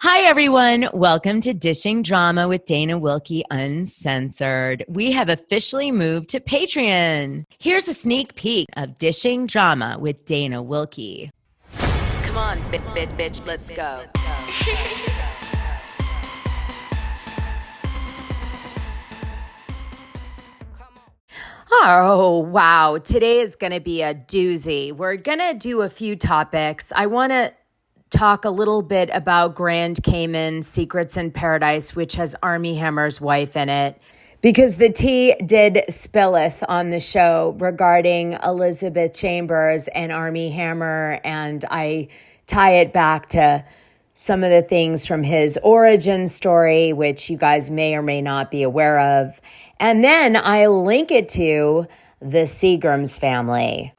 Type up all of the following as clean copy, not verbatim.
Hi, everyone. Welcome to Dishing Drama with Dana Wilkey Uncensored. We have officially moved to Patreon. Here's a sneak peek of Dishing Drama with Dana Wilkey. Come on, bitch, let's go. Oh, wow. Today is going to be a doozy. We're going to do a few topics. I want to talk a little bit about Grand Cayman Secrets in Paradise, which has Armie Hammer's wife in it, because the tea did spilleth on the show regarding Elizabeth Chambers and Armie Hammer, and I tie it back to some of the things from his origin story, which you guys may or may not be aware of, and then I link it to the Seagrams family.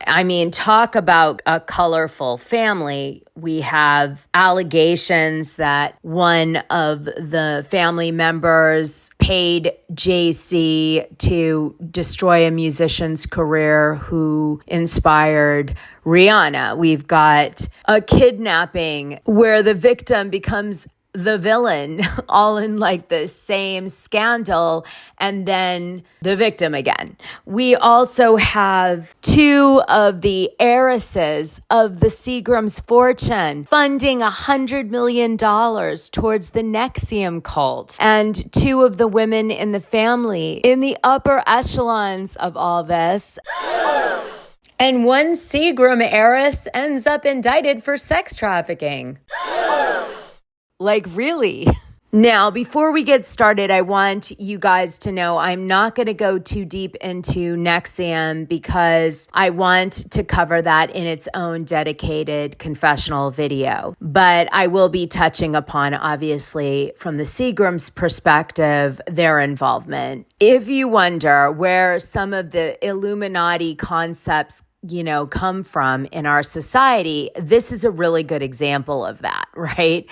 I mean, talk about a colorful family. We have allegations that one of the family members paid JC to destroy a musician's career who inspired Rihanna. We've got a kidnapping where the victim becomes the villain, all in like the same scandal, and then the victim again. We also have two of the heiresses of the Seagram's fortune funding $100 million towards the Nexium cult, and two of the women in the family in the upper echelons of all this. And one Seagram heiress ends up indicted for sex trafficking. Like, really? Now, before we get started, I want you guys to know I'm not going to go too deep into Nexium because I want to cover that in its own dedicated confessional video. But I will be touching upon, obviously, from the Seagram's perspective, their involvement. If you wonder where some of the Illuminati concepts come from in our society, this is a really good example of that, right?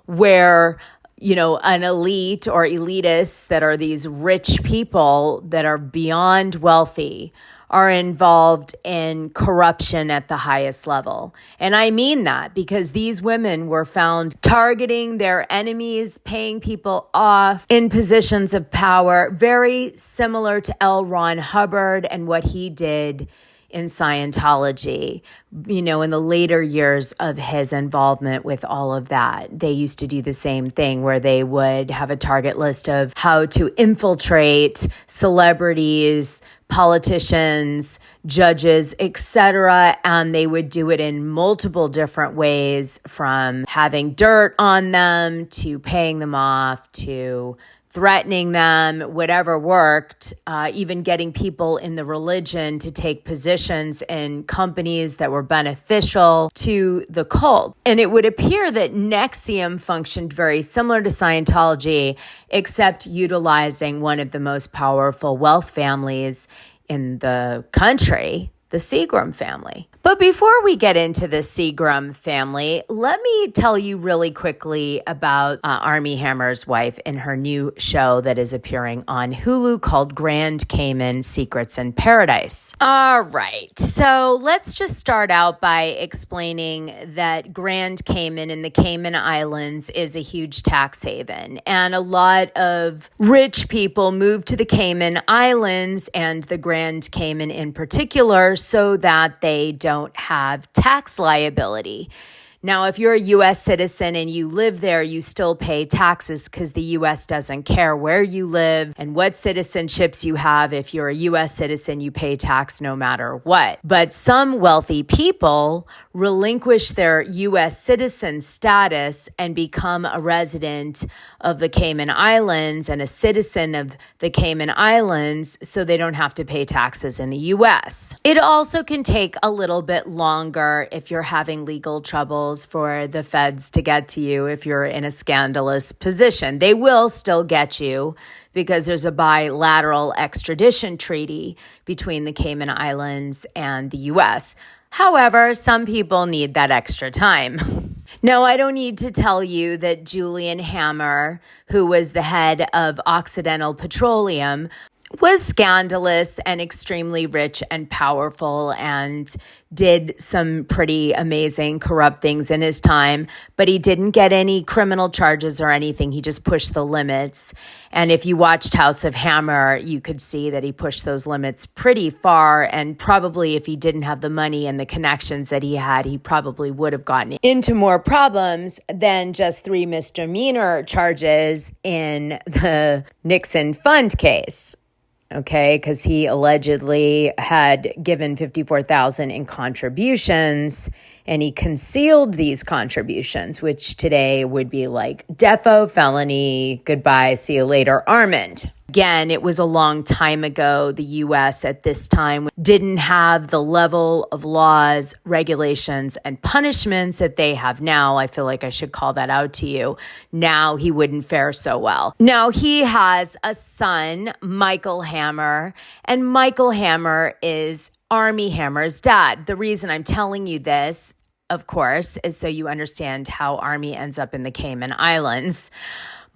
Where, an elite or elitists that are these rich people that are beyond wealthy are involved in corruption at the highest level. And I mean that because these women were found targeting their enemies, paying people off in positions of power, very similar to L. Ron Hubbard and what he did in Scientology, in the later years of his involvement with all of that. They used to do the same thing where they would have a target list of how to infiltrate celebrities, politicians, judges, etc. And they would do it in multiple different ways, from having dirt on them to paying them off to threatening them, whatever worked, even getting people in the religion to take positions in companies that were beneficial to the cult. And it would appear that Nexium functioned very similar to Scientology, except utilizing one of the most powerful wealth families in the country, the Seagram family. But before we get into the Seagram family, let me tell you really quickly about Armie Hammer's wife and her new show that is appearing on Hulu called Grand Cayman Secrets in Paradise. All right, so let's just start out by explaining that Grand Cayman in the Cayman Islands is a huge tax haven, and a lot of rich people move to the Cayman Islands and the Grand Cayman in particular so that they don't have tax liability. Now, if you're a U.S. citizen and you live there, you still pay taxes because the U.S. doesn't care where you live and what citizenships you have. If you're a U.S. citizen, you pay tax no matter what. But some wealthy people relinquish their U.S. citizen status and become a resident of the Cayman Islands and a citizen of the Cayman Islands so they don't have to pay taxes in the U.S. It also can take a little bit longer if you're having legal troubles for the feds to get to you if you're in a scandalous position. They will still get you because there's a bilateral extradition treaty between the Cayman Islands and the U.S. However, some people need that extra time. No, I don't need to tell you that Julian Hammer, who was the head of Occidental Petroleum, was scandalous and extremely rich and powerful and did some pretty amazing corrupt things in his time, but he didn't get any criminal charges or anything. He just pushed the limits. And if you watched House of Hammer, you could see that he pushed those limits pretty far. And probably if he didn't have the money and the connections that he had, he probably would have gotten into more problems than just 3 misdemeanor charges in the Nixon fund case. Okay, because he allegedly had given $54,000 in contributions, and he concealed these contributions, which today would be like defo, felony, goodbye, see you later, Armand. Again, it was a long time ago. The U.S. at this time didn't have the level of laws, regulations, and punishments that they have now. I feel like I should call that out to you. Now he wouldn't fare so well. Now he has a son, Michael Hammer, and Michael Hammer is Armie Hammer's dad. The reason I'm telling you this, of course, is so you understand how Armie ends up in the Cayman Islands.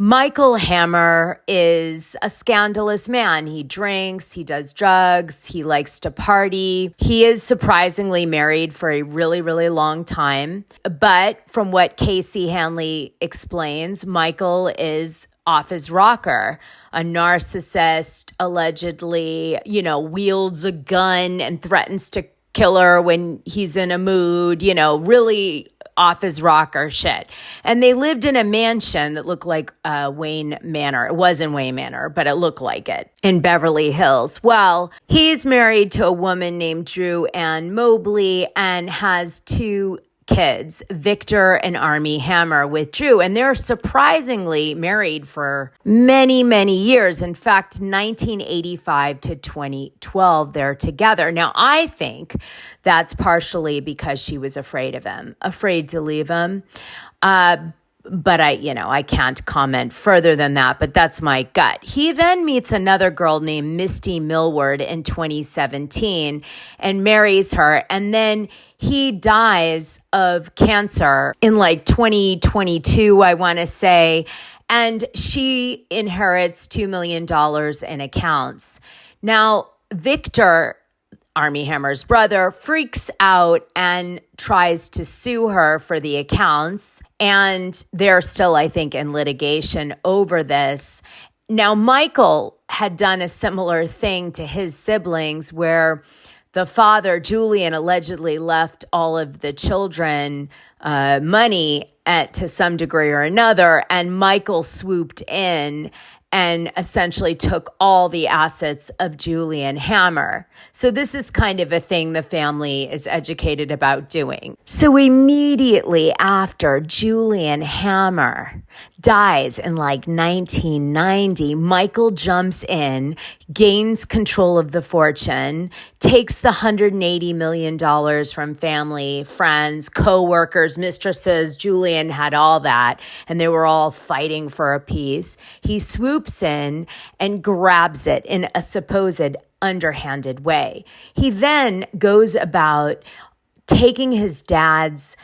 Michael Hammer is a scandalous man. He drinks, he does drugs, he likes to party. He is surprisingly married for a really, really long time. But from what Casey Hanley explains, Michael is off his rocker, a narcissist, allegedly, wields a gun and threatens to kill her when he's in a mood, really off his rocker shit. And they lived in a mansion that looked like Wayne Manor. It wasn't Wayne Manor, but it looked like it in Beverly Hills. Well, he's married to a woman named Drew Ann Mobley and has 2 kids, Victor and Armie Hammer with Drew. And they're surprisingly married for many, many years. In fact, 1985 to 2012, they're together. Now, I think that's partially because she was afraid of him, afraid to leave him. But I can't comment further than that, but that's my gut. He then meets another girl named Misty Millward in 2017 and marries her. And then he dies of cancer in 2022, I want to say. And she inherits $2 million in accounts. Now, Victor, Armie Hammer's brother, freaks out and tries to sue her for the accounts. And they're still, I think, in litigation over this. Now, Michael had done a similar thing to his siblings where the father, Julian, allegedly left all of the children money to some degree or another. And Michael swooped in and essentially took all the assets of Julian Hammer. So this is kind of a thing the family is educated about doing. So immediately after Julian Hammer dies in 1990, Michael jumps in, gains control of the fortune, takes the $180 million from family, friends, co-workers, mistresses. Julian had all that, and they were all fighting for a piece. He swoops in and grabs it in a supposed underhanded way. He then goes about taking his dad's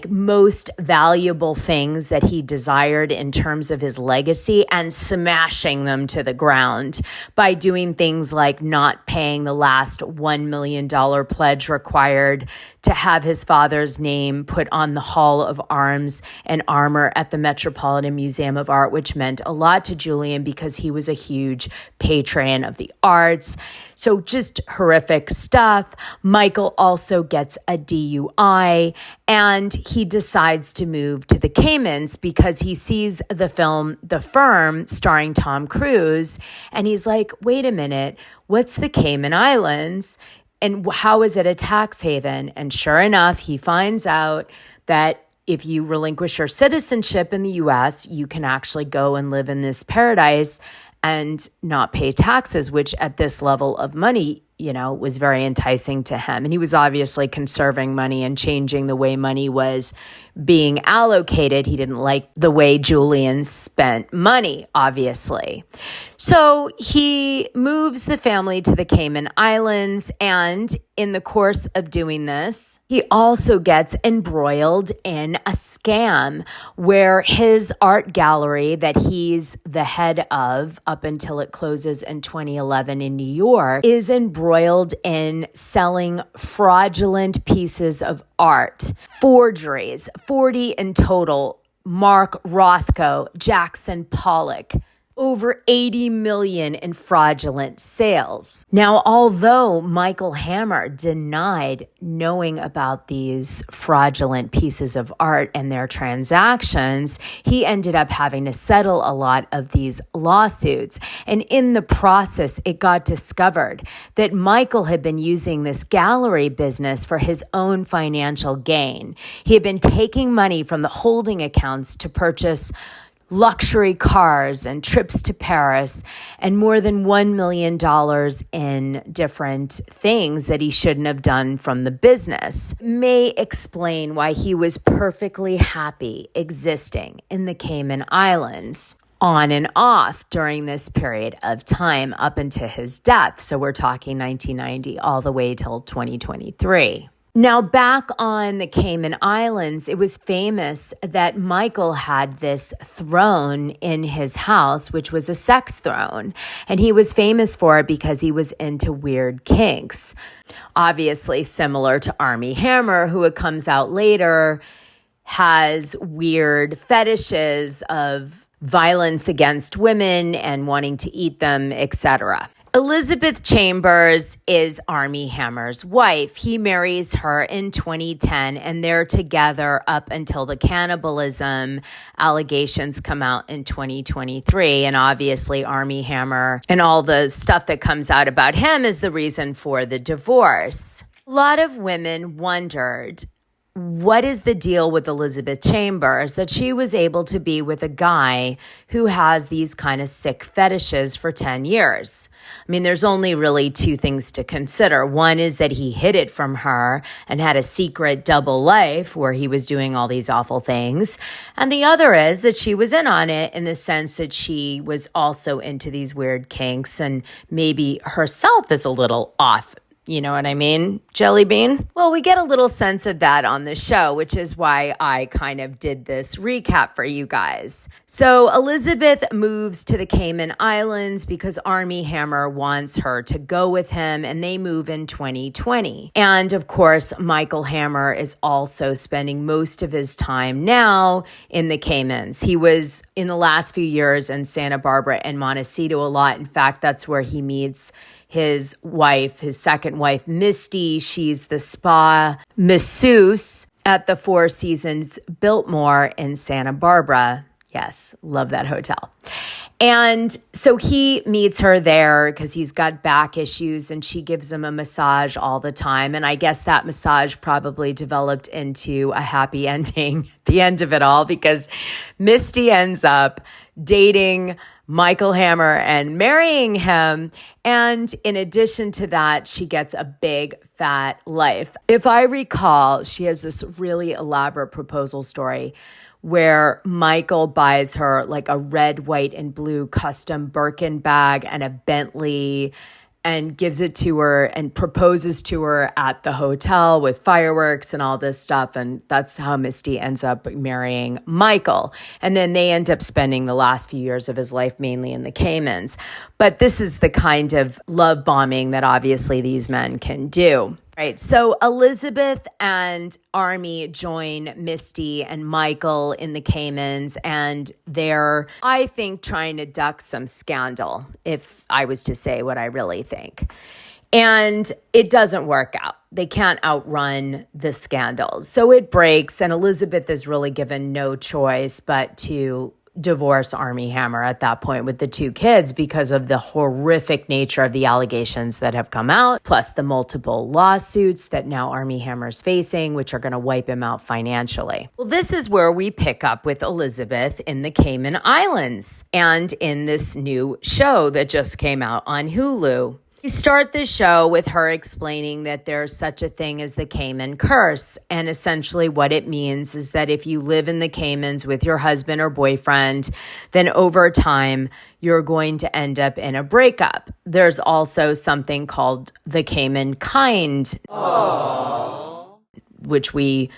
most valuable things that he desired in terms of his legacy and smashing them to the ground by doing things like not paying the last $1 million pledge required to have his father's name put on the Hall of Arms and Armor at the Metropolitan Museum of Art, which meant a lot to Julian because he was a huge patron of the arts. So just horrific stuff. Michael also gets a DUI and he decides to move to the Caymans because he sees the film The Firm starring Tom Cruise. And he's like, wait a minute, what's the Cayman Islands? And how is it a tax haven? And sure enough, he finds out that if you relinquish your citizenship in the U.S., you can actually go and live in this paradise and not pay taxes, which at this level of money, was very enticing to him. And he was obviously conserving money and changing the way money was being allocated. He didn't like the way Julian spent money, obviously. So he moves the family to the Cayman Islands, and in the course of doing this, he also gets embroiled in a scam where his art gallery that he's the head of up until it closes in 2011 in New York is embroiled in selling fraudulent pieces of art, forgeries, 40 in total. Mark Rothko, Jackson Pollock, over 80 million in fraudulent sales. Now, although Michael Hammer denied knowing about these fraudulent pieces of art and their transactions, he ended up having to settle a lot of these lawsuits. And in the process, it got discovered that Michael had been using this gallery business for his own financial gain. He had been taking money from the holding accounts to purchase luxury cars and trips to Paris and more than $1 million in different things that he shouldn't have done from the business. May explain why he was perfectly happy existing in the Cayman Islands on and off during this period of time up until his death. So we're talking 1990 all the way till 2023. Now, back on the Cayman Islands, it was famous that Michael had this throne in his house, which was a sex throne. And he was famous for it because he was into weird kinks. Obviously, similar to Armie Hammer, who it comes out later, has weird fetishes of violence against women and wanting to eat them, etc. Elizabeth Chambers is Armie Hammer's wife. He marries her in 2010, and they're together up until the cannibalism allegations come out in 2023. And obviously, Armie Hammer and all the stuff that comes out about him is the reason for the divorce. A lot of women wondered, what is the deal with Elizabeth Chambers that she was able to be with a guy who has these kind of sick fetishes for 10 years? I mean, there's only really two things to consider. One is that he hid it from her and had a secret double life where he was doing all these awful things. And the other is that she was in on it in the sense that she was also into these weird kinks and maybe herself is a little off. You know what I mean, Jelly Bean? Well, we get a little sense of that on the show, which is why I kind of did this recap for you guys. So Elizabeth moves to the Cayman Islands because Armie Hammer wants her to go with him, and they move in 2020. And of course, Michael Hammer is also spending most of his time now in the Caymans. He was in the last few years in Santa Barbara and Montecito a lot. In fact, that's where he meets his wife, his second wife, Misty. She's the spa masseuse at the Four Seasons Biltmore in Santa Barbara. Yes, love that hotel. And so he meets her there because he's got back issues and she gives him a massage all the time. And I guess that massage probably developed into a happy ending at the end of it all because Misty ends up dating Michael Hammer and marrying him. And in addition to that, she gets a big fat life. If I recall, she has this really elaborate proposal story where Michael buys her like a red, white, and blue custom Birkin bag and a Bentley and gives it to her and proposes to her at the hotel with fireworks and all this stuff. And that's how Misty ends up marrying Michael. And then they end up spending the last few years of his life mainly in the Caymans. But this is the kind of love bombing that obviously these men can do. Right. So Elizabeth and Armie join Misty and Michael in the Caymans, and they're, I think, trying to duck some scandal, if I was to say what I really think. And it doesn't work out. They can't outrun the scandals. So it breaks, and Elizabeth is really given no choice but to divorce Armie Hammer at that point with the two kids because of the horrific nature of the allegations that have come out, plus the multiple lawsuits that now Armie Hammer's facing, which are going to wipe him out financially. Well, this is where we pick up with Elizabeth in the Cayman Islands and in this new show that just came out on Hulu. We start the show with her explaining that there's such a thing as the Cayman curse. And essentially what it means is that if you live in the Caymans with your husband or boyfriend, then over time, you're going to end up in a breakup. There's also something called the Cayman kind, which we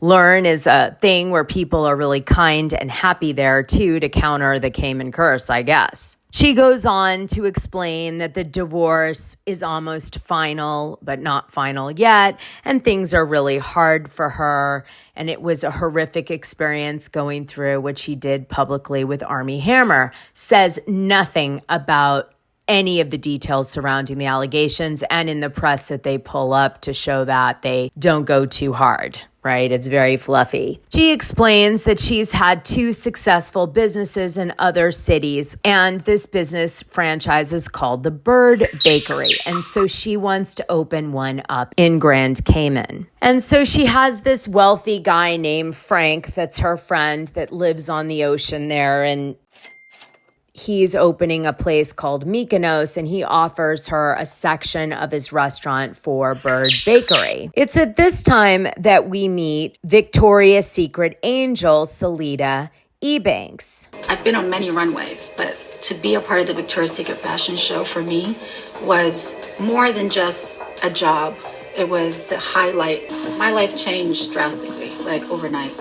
learn is a thing where people are really kind and happy there too, to counter the Cayman curse, I guess. She goes on to explain that the divorce is almost final, but not final yet, and things are really hard for her. And it was a horrific experience going through, which she did publicly with Armie Hammer. Says nothing about any of the details surrounding the allegations, and in the press that they pull up to show that they don't go too hard, right? It's very fluffy. She explains that she's had 2 successful businesses in other cities, and this business franchise is called the Bird Bakery. And so she wants to open one up in Grand Cayman. And so she has this wealthy guy named Frank that's her friend that lives on the ocean there, and he's opening a place called Mykonos, and he offers her a section of his restaurant for Bird Bakery. It's at this time that we meet Victoria's Secret angel, Selita Ebanks. I've been on many runways, but to be a part of the Victoria's Secret fashion show for me was more than just a job. It was the highlight. My life changed drastically, like overnight.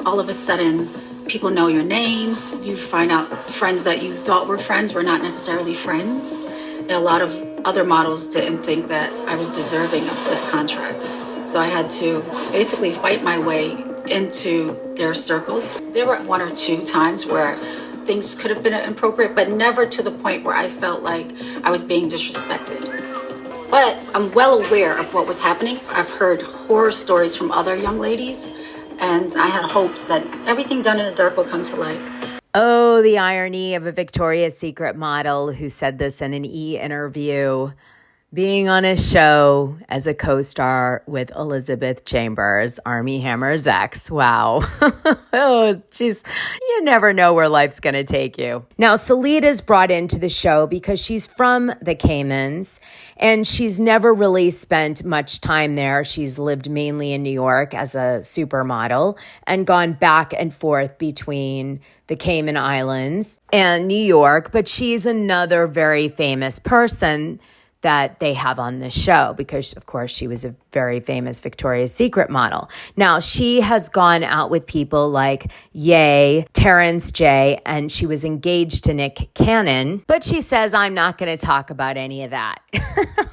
All of a sudden, people know your name. You find out friends that you thought were friends were not necessarily friends. And a lot of other models didn't think that I was deserving of this contract. So I had to basically fight my way into their circle. There were 1 or 2 times where things could have been inappropriate, but never to the point where I felt like I was being disrespected. But I'm well aware of what was happening. I've heard horror stories from other young ladies, and I had hoped that everything done in the dark will come to light. Oh, the irony of a Victoria's Secret model who said this in an interview, being on a show as a co-star with Elizabeth Chambers, Armie Hammer's ex. Wow. Oh, jeez. You never know where life's going to take you. Now, Selita's brought into the show because she's from the Caymans, and she's never really spent much time there. She's lived mainly in New York as a supermodel and gone back and forth between the Cayman Islands and New York, but she's another very famous person that they have on the show because, of course, she was a very famous Victoria's Secret model. Now, she has gone out with people like Ye, Terrence J, and she was engaged to Nick Cannon, but she says, I'm not going to talk about any of that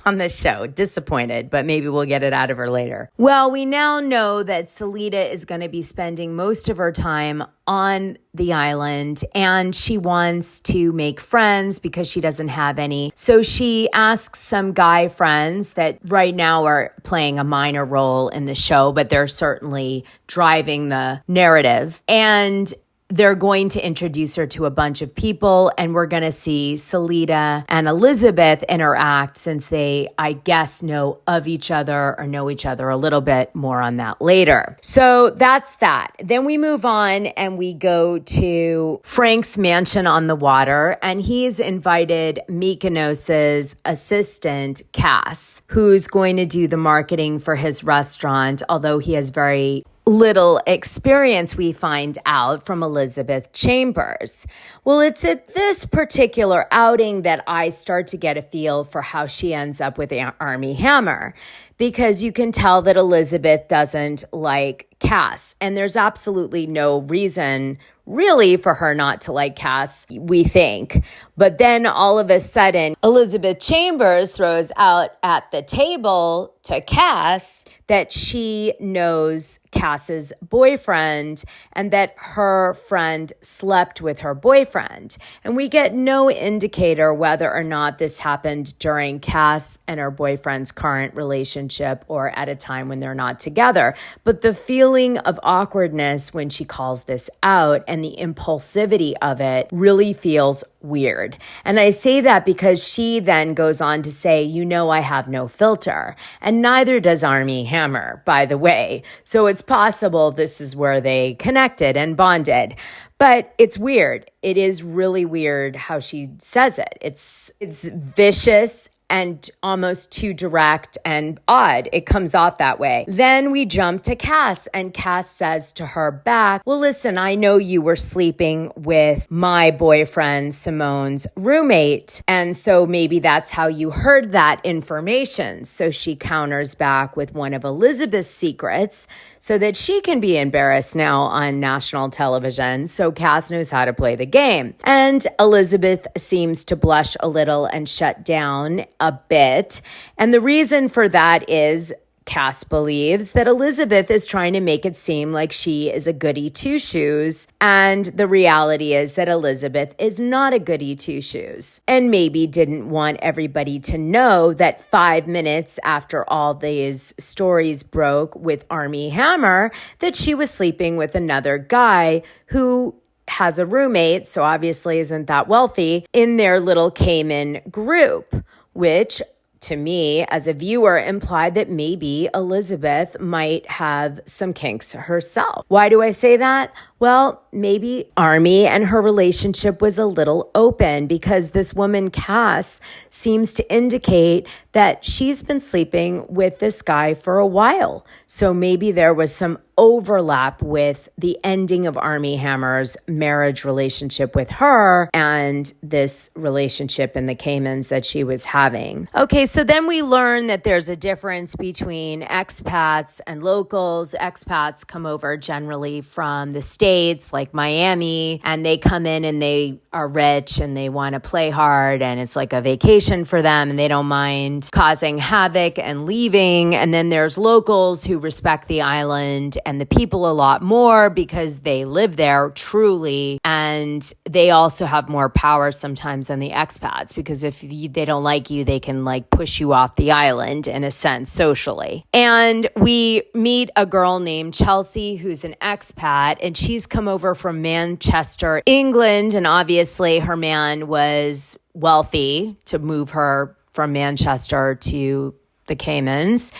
on the show. Disappointed, but maybe we'll get it out of her later. Well, we now know that Selita is going to be spending most of her time on the island, and she wants to make friends because she doesn't have any. So she asks some guy friends that right now are playing a minor role in the show, but they're certainly driving the narrative. And they're going to introduce her to a bunch of people, and we're going to see Selita and Elizabeth interact since they, I guess, know of each other or know each other a little bit. More on that later. So that's that. Then we move on and we go to Frank's mansion on the water, and he's invited Mykonos's assistant, Cass, who's going to do the marketing for his restaurant, although he has very little experience, we find out from Elizabeth Chambers. Well, it's at this particular outing that I start to get a feel for how she ends up with Armie Hammer, because you can tell that Elizabeth doesn't like Cass, and there's absolutely no reason really for her not to like Cass, we think. But then all of a sudden, Elizabeth Chambers throws out at the table to Cass that she knows Cass's boyfriend and that her friend slept with her boyfriend. And we get no indicator whether or not this happened during Cass and her boyfriend's current relationship or at a time when they're not together. But the feeling of awkwardness when she calls this out and the impulsivity of it really feels weird. And I say that because she then goes on to say, you know, I have no filter. And neither does Armie Hammer, by the way. So it's possible this is where they connected and bonded. But it's weird. It is really weird how she says it. It's vicious and almost too direct and odd. It comes off that way. Then we jump to Cass, and Cass says to her back, well, listen, I know you were sleeping with my boyfriend, Simone's roommate. And so maybe that's how you heard that information. So she counters back with one of Elizabeth's secrets so that she can be embarrassed now on national television. So Cass knows how to play the game. And Elizabeth seems to blush a little and shut down a bit. And the reason for that is Cass believes that Elizabeth is trying to make it seem like she is a goody two-shoes, and the reality is that Elizabeth is not a goody two-shoes, and maybe didn't want everybody to know that 5 minutes after all these stories broke with Armie Hammer, that she was sleeping with another guy who has a roommate, so obviously isn't that wealthy, in their little Cayman group, which to me, as a viewer, implied that maybe Elizabeth might have some kinks herself. Why do I say that? Well, maybe Armie and her relationship was a little open because this woman, Cass, seems to indicate that she's been sleeping with this guy for a while. So maybe there was some overlap with the ending of Armie Hammer's marriage relationship with her and this relationship in the Caymans that she was having. Okay, so then we learn that there's a difference between expats and locals. Expats come over generally from the States, like Miami, and they come in and they are rich and they want to play hard and it's like a vacation for them and they don't mind causing havoc and leaving. And then there's locals who respect the island and the people a lot more because they live there truly, and they also have more power sometimes than the expats because if they don't like you, they can like push you off the island in a sense socially. And we meet a girl named Chelsea who's an expat, and she's come over from Manchester, England, and obviously her man was wealthy to move her from Manchester to the Caymans.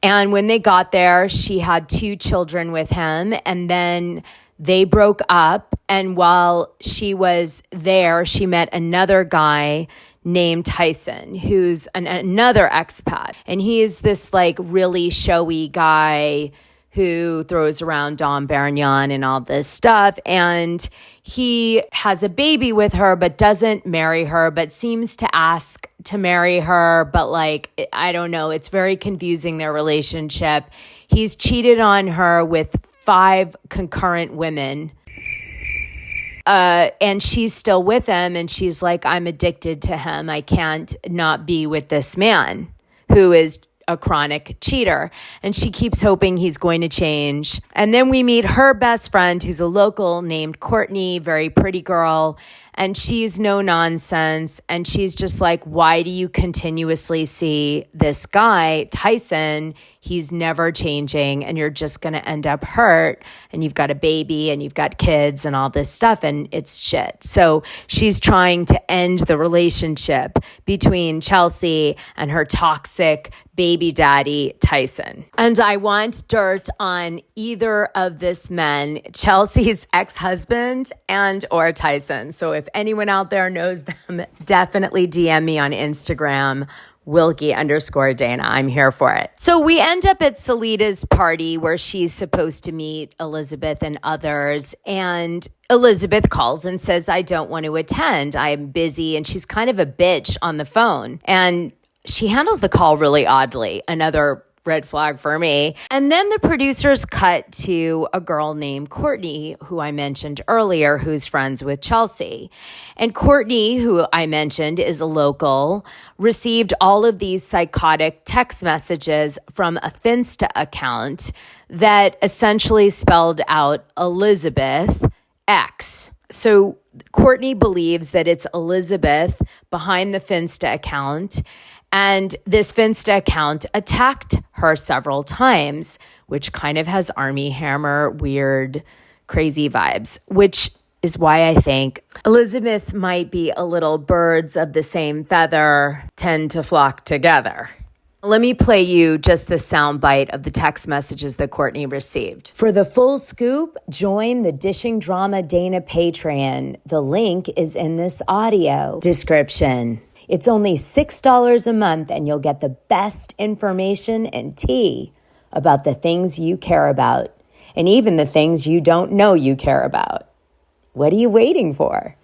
And when they got there, she had 2 children with him, and then they broke up. And while she was there, she met another guy named Tyson, who's another expat. And he is this like really showy guy who throws around Dom Perignon and all this stuff. And he has a baby with her, but doesn't marry her, but seems to ask to marry her. But like, I don't know, it's very confusing, their relationship. He's cheated on her with 5 concurrent women. And she's still with him. And she's like, I'm addicted to him. I can't not be with this man who is a chronic cheater. And she keeps hoping he's going to change. And then we meet her best friend, who's a local named Courtney, very pretty girl. And she's no nonsense. And she's just like, why do you continuously see this guy, Tyson? He's never changing and you're just going to end up hurt. And you've got a baby and you've got kids and all this stuff and it's shit. So she's trying to end the relationship between Chelsea and her toxic baby daddy, Tyson. And I want dirt on either of this men, Chelsea's ex-husband and or Tyson. So if anyone out there knows them, definitely DM me on Instagram, Wilkie_Dana. I'm here for it. So we end up at Selita's party where she's supposed to meet Elizabeth and others. And Elizabeth calls and says, I don't want to attend. I'm busy. And she's kind of a bitch on the phone. And she handles the call really oddly. Another red flag for me. And then the producers cut to a girl named Courtney, who I mentioned earlier, who's friends with Chelsea. And Courtney, who I mentioned is a local, received all of these psychotic text messages from a Finsta account that essentially spelled out Elizabeth X. So Courtney believes that it's Elizabeth behind the Finsta account. And this Finsta account attacked her several times, which kind of has Armie Hammer weird, crazy vibes, which is why I think Elizabeth might be a little birds of the same feather tend to flock together. Let me play you just the soundbite of the text messages that Courtney received. For the full scoop, join the Dishing Drama Dana Patreon. The link is in this audio description. It's only $6 a month, and you'll get the best information and tea about the things you care about, and even the things you don't know you care about. What are you waiting for?